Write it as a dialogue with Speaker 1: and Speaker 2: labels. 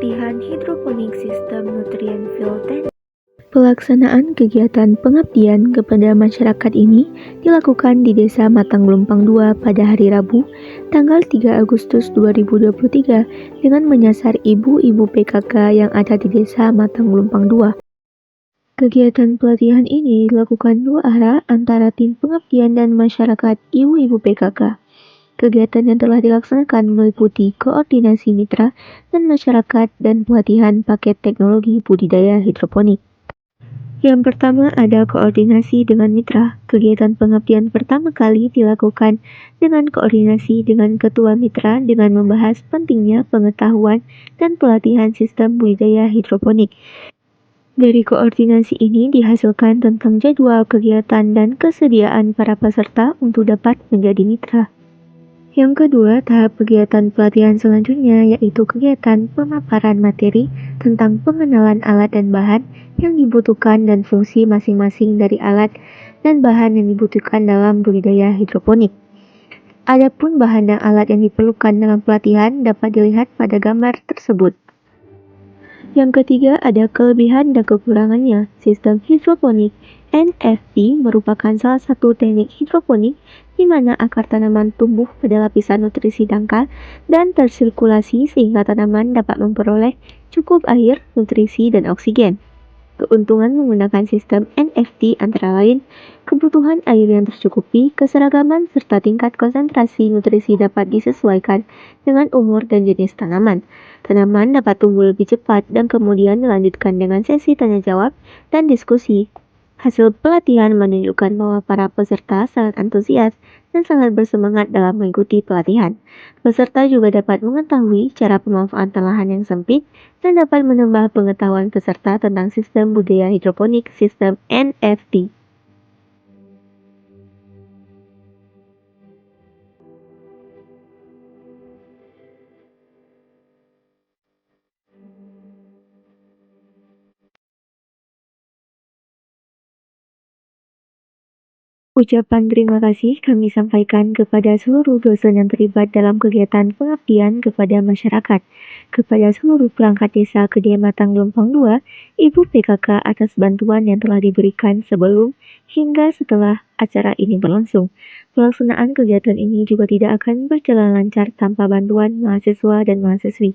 Speaker 1: pelatihan hidroponik sistem nutrien field technique. Pelaksanaan kegiatan pengabdian kepada masyarakat ini dilakukan di Desa Matang Lumpang 2 pada hari Rabu, tanggal 3 Agustus 2023 dengan menyasar ibu-ibu PKK yang ada di Desa Matang Lumpang 2. Kegiatan pelatihan ini dilakukan dua arah antara tim pengabdian dan masyarakat ibu-ibu PKK. Kegiatan yang telah dilaksanakan meliputi koordinasi mitra dan masyarakat dan pelatihan paket teknologi budidaya hidroponik. Yang pertama ada koordinasi dengan mitra. Kegiatan pengabdian pertama kali dilakukan dengan koordinasi dengan ketua mitra dengan membahas pentingnya pengetahuan dan pelatihan sistem budidaya hidroponik. Dari koordinasi ini dihasilkan tentang jadwal kegiatan dan kesediaan para peserta untuk dapat menjadi mitra. Yang kedua, tahap kegiatan pelatihan selanjutnya yaitu kegiatan pemaparan materi tentang pengenalan alat dan bahan yang dibutuhkan dan fungsi masing-masing dari alat dan bahan yang dibutuhkan dalam budidaya hidroponik. Adapun bahan dan alat yang diperlukan dalam pelatihan dapat dilihat pada gambar tersebut. Yang ketiga ada kelebihan dan kekurangannya. Sistem hidroponik NFT merupakan salah satu teknik hidroponik di mana akar tanaman tumbuh pada lapisan nutrisi dangkal dan tersirkulasi sehingga tanaman dapat memperoleh cukup air, nutrisi, dan oksigen. Keuntungan menggunakan sistem NFT antara lain kebutuhan air yang tercukupi, keseragaman, serta tingkat konsentrasi nutrisi dapat disesuaikan dengan umur dan jenis tanaman. Tanaman dapat tumbuh lebih cepat dan kemudian dilanjutkan dengan sesi tanya jawab dan diskusi. Hasil pelatihan menunjukkan bahwa para peserta sangat antusias dan sangat bersemangat dalam mengikuti pelatihan. Peserta juga dapat mengetahui cara pemanfaatan lahan yang sempit dan dapat menambah pengetahuan peserta tentang sistem budidaya hidroponik sistem NFT. Ucapan terima kasih kami sampaikan kepada seluruh dosen yang terlibat dalam kegiatan pengabdian kepada masyarakat, kepada seluruh perangkat desa Kediamatang Lumpang 2, Ibu PKK atas bantuan yang telah diberikan sebelum hingga setelah acara ini berlangsung. Pelaksanaan kegiatan ini juga tidak akan berjalan lancar tanpa bantuan mahasiswa dan mahasiswi.